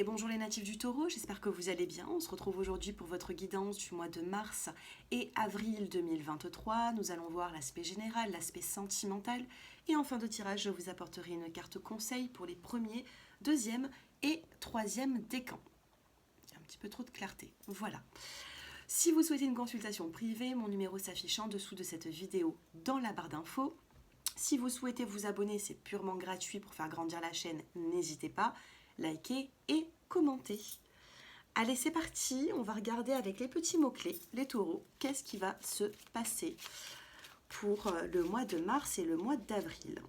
Et bonjour les natifs du Taureau, j'espère que vous allez bien. On se retrouve aujourd'hui pour votre guidance du mois de mars et avril 2023. Nous allons voir l'aspect général, l'aspect sentimental. Et en fin de tirage, je vous apporterai une carte conseil pour les premiers, deuxième et troisième décans. Il y a un petit peu trop de clarté. Voilà. Si vous souhaitez une consultation privée, mon numéro s'affiche en dessous de cette vidéo dans la barre d'infos. Si vous souhaitez vous abonner, c'est purement gratuit pour faire grandir la chaîne, n'hésitez pas. Likez et commentez. Allez, c'est parti, on va regarder avec les petits mots-clés, les taureaux, qu'est-ce qui va se passer pour le mois de mars et le mois d'avril.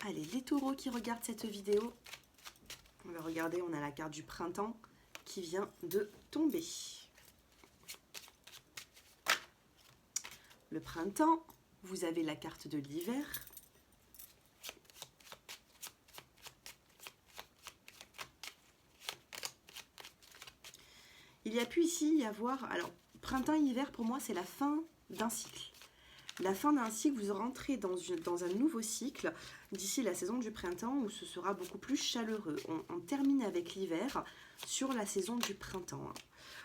Allez, les taureaux qui regardent cette vidéo, on va regarder, on a la carte du printemps qui vient de tomber. Le printemps, vous avez la carte de l'hiver. Il y a pu ici y avoir, alors printemps-hiver pour moi c'est la fin d'un cycle. La fin d'un cycle, vous rentrez dans un nouveau cycle d'ici la saison du printemps où ce sera beaucoup plus chaleureux. On termine avec l'hiver sur la saison du printemps.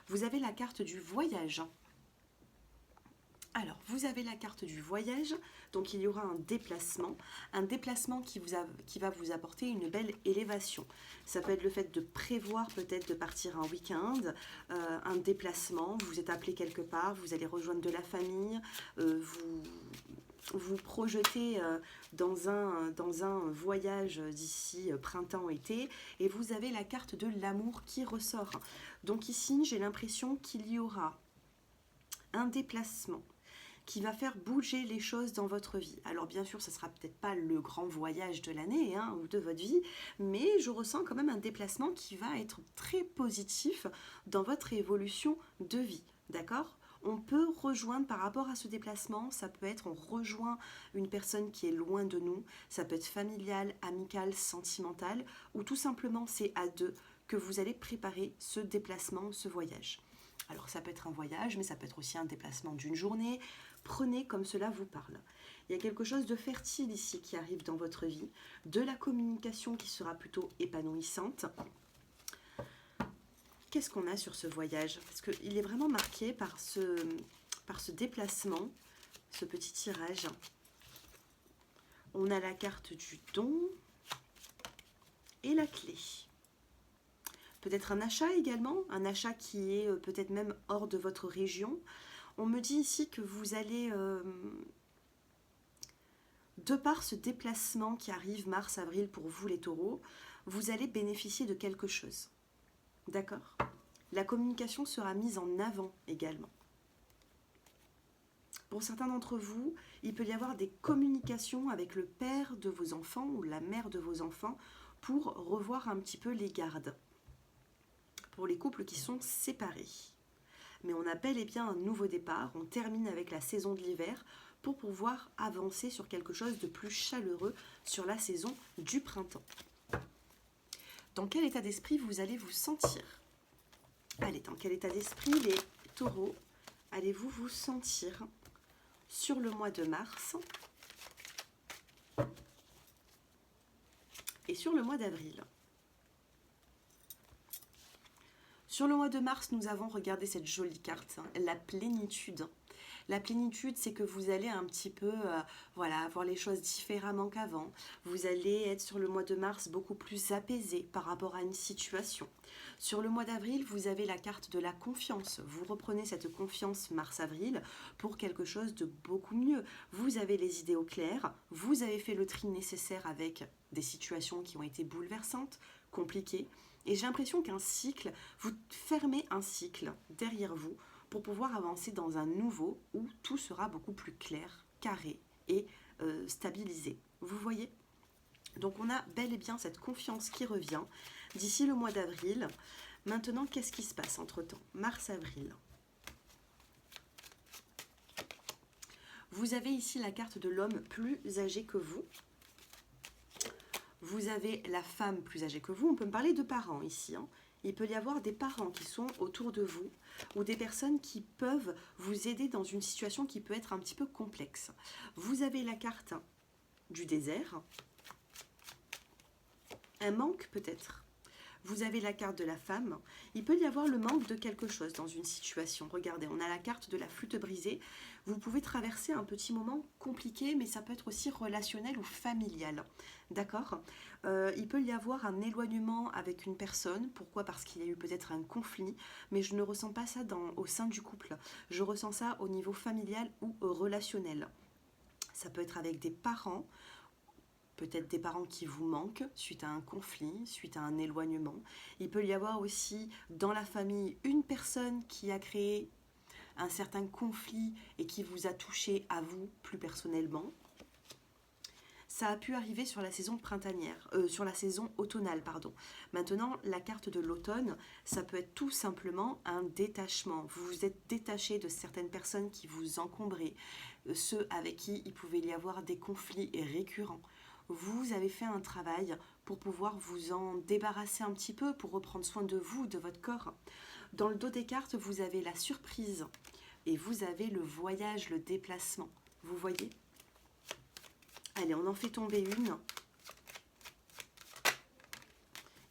Vous avez la carte du voyage. Alors, vous avez la carte du voyage, donc il y aura un déplacement qui va vous apporter une belle élévation. Ça peut être le fait de prévoir peut-être de partir un week-end, un déplacement, vous êtes appelé quelque part, vous allez rejoindre de la famille, vous projetez dans un voyage d'ici printemps-été et vous avez la carte de l'amour qui ressort. Donc ici, j'ai l'impression qu'il y aura un déplacement qui va faire bouger les choses dans votre vie. Alors bien sûr, ce ne sera peut-être pas le grand voyage de l'année ou de votre vie, mais je ressens quand même un déplacement qui va être très positif dans votre évolution de vie, d'accord ? On peut rejoindre par rapport à ce déplacement, ça peut être on rejoint une personne qui est loin de nous, ça peut être familial, amical, sentimental, ou tout simplement c'est à deux que vous allez préparer ce déplacement, ce voyage. Alors ça peut être un voyage, mais ça peut être aussi un déplacement d'une journée. Prenez comme cela vous parle. Il y a quelque chose de fertile ici qui arrive dans votre vie, de la communication qui sera plutôt épanouissante. Qu'est-ce qu'on a sur ce voyage? Parce qu'il est vraiment marqué par ce déplacement, ce petit tirage. On a la carte du don et la clé. Peut-être un achat également, un achat qui est peut-être même hors de votre région. On me dit ici que vous allez, de par ce déplacement qui arrive mars-avril pour vous les taureaux, vous allez bénéficier de quelque chose. D'accord ? La communication sera mise en avant également. Pour certains d'entre vous, il peut y avoir des communications avec le père de vos enfants ou la mère de vos enfants pour revoir un petit peu les gardes. Pour les couples qui sont séparés. Mais on a bel et bien un nouveau départ, on termine avec la saison de l'hiver pour pouvoir avancer sur quelque chose de plus chaleureux sur la saison du printemps. Dans quel état d'esprit vous allez vous sentir? Allez, dans quel état d'esprit les taureaux allez-vous vous sentir sur le mois de mars et sur le mois d'avril? Sur le mois de mars, nous avons regardé cette jolie carte, la plénitude. La plénitude, c'est que vous allez un petit peu voir les choses différemment qu'avant. Vous allez être sur le mois de mars beaucoup plus apaisé par rapport à une situation. Sur le mois d'avril, vous avez la carte de la confiance. Vous reprenez cette confiance mars-avril pour quelque chose de beaucoup mieux. Vous avez les idées au clair, vous avez fait le tri nécessaire avec des situations qui ont été bouleversantes, compliquées. Et j'ai l'impression qu'un cycle, vous fermez un cycle derrière vous pour pouvoir avancer dans un nouveau où tout sera beaucoup plus clair, carré et stabilisé. Vous voyez ? Donc on a bel et bien cette confiance qui revient d'ici le mois d'avril. Maintenant, qu'est-ce qui se passe entre-temps? Mars-avril. Vous avez ici la carte de l'homme plus âgé que vous. Vous avez la femme plus âgée que vous. On peut me parler de parents ici. Il peut y avoir des parents qui sont autour de vous ou des personnes qui peuvent vous aider dans une situation qui peut être un petit peu complexe. Vous avez la carte du désert. Un manque peut-être. Vous avez la carte de la femme. Il peut y avoir le manque de quelque chose dans une situation. Regardez, on a la carte de la flûte brisée. Vous pouvez traverser un petit moment compliqué, mais ça peut être aussi relationnel ou familial. D'accord. Il peut y avoir un éloignement avec une personne. Pourquoi? Parce qu'il y a eu peut-être un conflit, mais je ne ressens pas ça au sein du couple. Je ressens ça au niveau familial ou relationnel. Ça peut être avec des parents, peut-être des parents qui vous manquent suite à un conflit, suite à un éloignement. Il peut y avoir aussi dans la famille une personne qui a créé un certain conflit et qui vous a touché à vous plus personnellement. Ça a pu arriver sur la saison printanière, sur la saison automnale, pardon. Maintenant, la carte de l'automne, ça peut être tout simplement un détachement. Vous vous êtes détaché de certaines personnes qui vous encombraient, ceux avec qui il pouvait y avoir des conflits récurrents. Vous avez fait un travail pour pouvoir vous en débarrasser un petit peu, pour reprendre soin de vous, de votre corps. Dans le dos des cartes, vous avez la surprise et vous avez le voyage, le déplacement. Vous voyez? Allez, on en fait tomber une.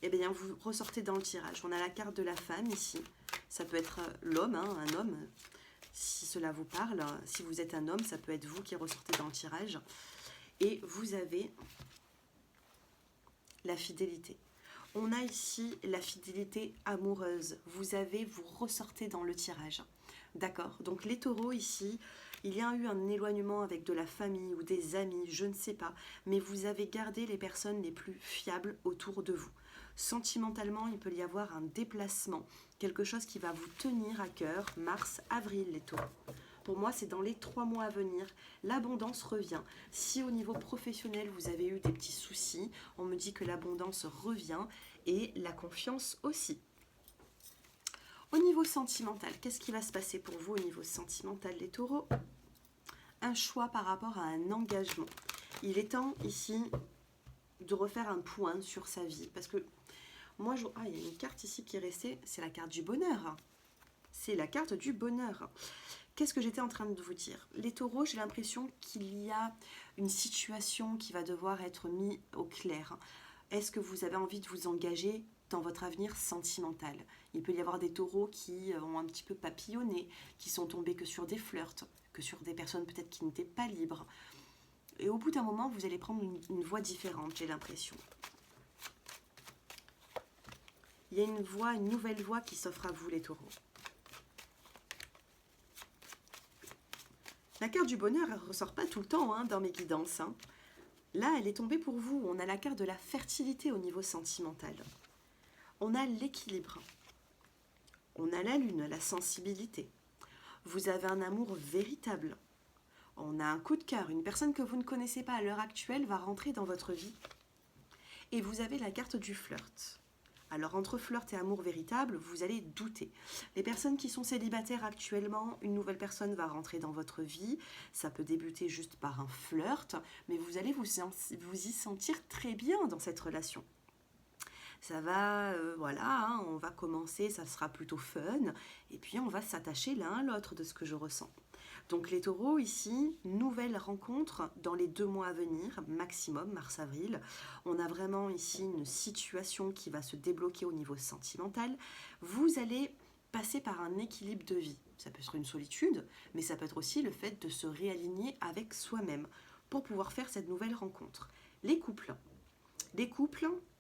Eh bien, vous ressortez dans le tirage. On a la carte de la femme ici. Ça peut être l'homme, hein, un homme, si cela vous parle. Si vous êtes un homme, ça peut être vous qui ressortez dans le tirage. Et vous avez la fidélité. On a ici la fidélité amoureuse. Vous ressortez dans le tirage. D'accord? Donc les taureaux ici, il y a eu un éloignement avec de la famille ou des amis, je ne sais pas. Mais vous avez gardé les personnes les plus fiables autour de vous. Sentimentalement, il peut y avoir un déplacement. Quelque chose qui va vous tenir à cœur. Mars, avril, les taureaux. Pour moi, c'est dans les 3 mois à venir. L'abondance revient. Si au niveau professionnel, vous avez eu des petits soucis, on me dit que l'abondance revient et la confiance aussi. Au niveau sentimental, qu'est-ce qui va se passer pour vous au niveau sentimental, les taureaux? Un choix par rapport à un engagement. Il est temps ici de refaire un point sur sa vie. Parce que moi, il y a une carte ici qui est restée, c'est la carte du bonheur. C'est la carte du bonheur. Qu'est-ce que j'étais en train de vous dire? Les taureaux, j'ai l'impression qu'il y a une situation qui va devoir être mise au clair. Est-ce que vous avez envie de vous engager dans votre avenir sentimental? Il peut y avoir des taureaux qui ont un petit peu papillonné, qui sont tombés que sur des flirts, que sur des personnes peut-être qui n'étaient pas libres. Et au bout d'un moment, vous allez prendre une voie différente, j'ai l'impression. Il y a une nouvelle voie qui s'offre à vous, les taureaux. La carte du bonheur, elle ne ressort pas tout le temps dans mes guidances. Là, elle est tombée pour vous. On a la carte de la fertilité au niveau sentimental. On a l'équilibre. On a la lune, la sensibilité. Vous avez un amour véritable. On a un coup de cœur. Une personne que vous ne connaissez pas à l'heure actuelle va rentrer dans votre vie. Et vous avez la carte du flirt. Alors, entre flirt et amour véritable, vous allez douter. Les personnes qui sont célibataires actuellement, une nouvelle personne va rentrer dans votre vie. Ça peut débuter juste par un flirt, mais vous allez vous y sentir très bien dans cette relation. Ça va, on va commencer, ça sera plutôt fun, et puis on va s'attacher l'un à l'autre de ce que je ressens. Donc les taureaux ici, nouvelle rencontre dans les 2 mois à venir, maximum, mars-avril. On a vraiment ici une situation qui va se débloquer au niveau sentimental. Vous allez passer par un équilibre de vie. Ça peut être une solitude, mais ça peut être aussi le fait de se réaligner avec soi-même pour pouvoir faire cette nouvelle rencontre. Les couples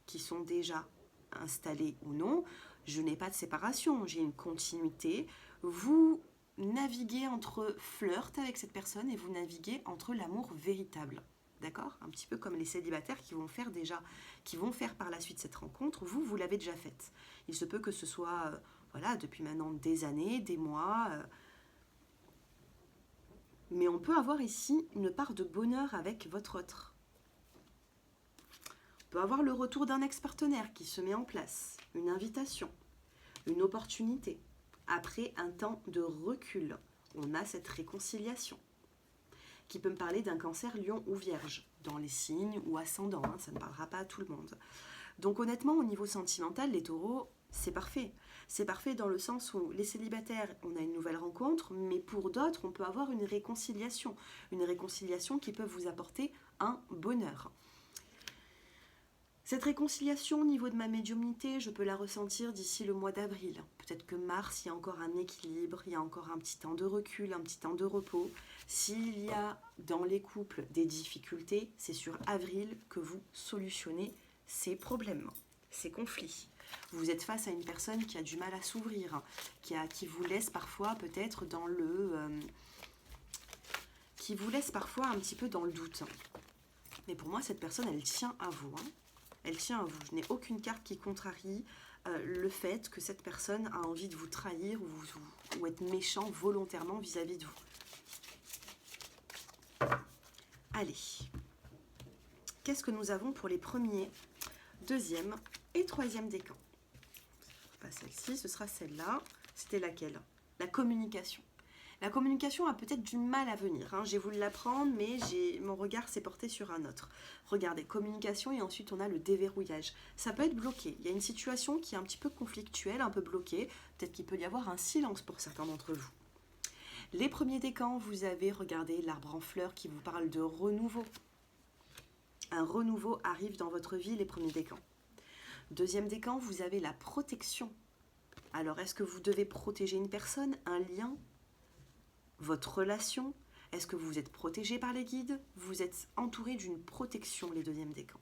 qui sont déjà installés ou non, je n'ai pas de séparation, j'ai une continuité. Vous naviguez entre flirt avec cette personne et vous naviguez entre l'amour véritable. D'accord? Un petit peu comme les célibataires qui vont faire par la suite cette rencontre. Vous l'avez déjà faite. Il se peut que ce soit depuis maintenant des années, des mois. Mais on peut avoir ici une part de bonheur avec votre autre. On peut avoir le retour d'un ex-partenaire qui se met en place, une invitation, une opportunité. Après un temps de recul, on a cette réconciliation qui peut me parler d'un cancer lion ou vierge, dans les signes ou ascendants, ça ne parlera pas à tout le monde. Donc honnêtement, au niveau sentimental, les taureaux, c'est parfait. C'est parfait dans le sens où les célibataires, on a une nouvelle rencontre, mais pour d'autres, on peut avoir une réconciliation qui peut vous apporter un bonheur. Cette réconciliation au niveau de ma médiumnité, je peux la ressentir d'ici le mois d'avril. Peut-être que mars, il y a encore un équilibre, il y a encore un petit temps de recul, un petit temps de repos. S'il y a dans les couples des difficultés, c'est sur avril que vous solutionnez ces problèmes, ces conflits. Vous êtes face à une personne qui a du mal à s'ouvrir, qui vous laisse parfois peut-être dans qui vous laisse parfois un petit peu dans le doute. Mais pour moi, cette personne, elle tient à vous. Elle tient à vous. Je n'ai aucune carte qui contrarie le fait que cette personne a envie de vous trahir ou être méchant volontairement vis-à-vis de vous. Allez. Qu'est-ce que nous avons pour les premiers, deuxième et troisième décans? Pas celle-ci, ce sera celle-là. C'était laquelle? La communication. La communication a peut-être du mal à venir. J'ai voulu l'apprendre, mais mon regard s'est porté sur un autre. Regardez, communication et ensuite on a le déverrouillage. Ça peut être bloqué. Il y a une situation qui est un petit peu conflictuelle, un peu bloquée. Peut-être qu'il peut y avoir un silence pour certains d'entre vous. Les premiers décans, vous avez regardé l'arbre en fleurs qui vous parle de renouveau. Un renouveau arrive dans votre vie, les premiers décans. Deuxième décan, vous avez la protection. Alors, est-ce que vous devez protéger une personne, un lien, votre relation? Est-ce que vous êtes protégé par les guides? Vous êtes entouré d'une protection, les deuxièmes décans.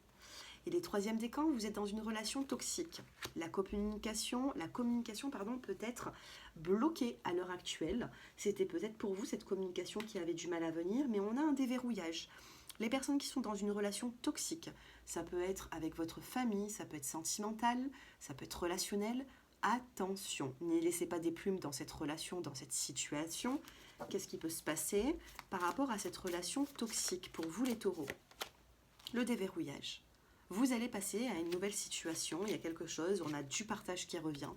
Et les troisièmes décans, vous êtes dans une relation toxique. La communication peut être bloquée à l'heure actuelle. C'était peut-être pour vous cette communication qui avait du mal à venir, mais on a un déverrouillage. Les personnes qui sont dans une relation toxique, ça peut être avec votre famille, ça peut être sentimental, ça peut être relationnel. Attention, ne laissez pas des plumes dans cette relation, dans cette situation. Qu'est-ce qui peut se passer par rapport à cette relation toxique pour vous les taureaux? Le déverrouillage. Vous allez passer à une nouvelle situation, il y a quelque chose, on a du partage qui revient.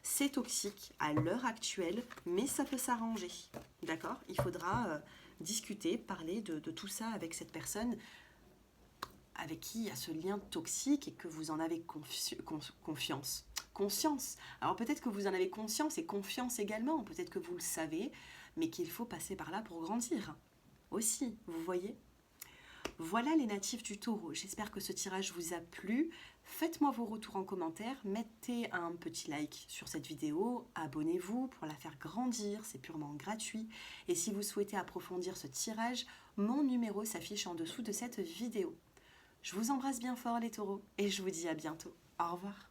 C'est toxique à l'heure actuelle, mais ça peut s'arranger. D'accord? Il faudra discuter, parler de tout ça avec cette personne avec qui il y a ce lien toxique et que vous en avez conscience. Alors peut-être que vous en avez conscience et confiance également, peut-être que vous le savez, mais qu'il faut passer par là pour grandir aussi, vous voyez? Voilà les natifs du taureau, j'espère que ce tirage vous a plu. Faites-moi vos retours en commentaire, mettez un petit like sur cette vidéo, abonnez-vous pour la faire grandir, c'est purement gratuit. Et si vous souhaitez approfondir ce tirage, mon numéro s'affiche en dessous de cette vidéo. Je vous embrasse bien fort les taureaux et je vous dis à bientôt. Au revoir.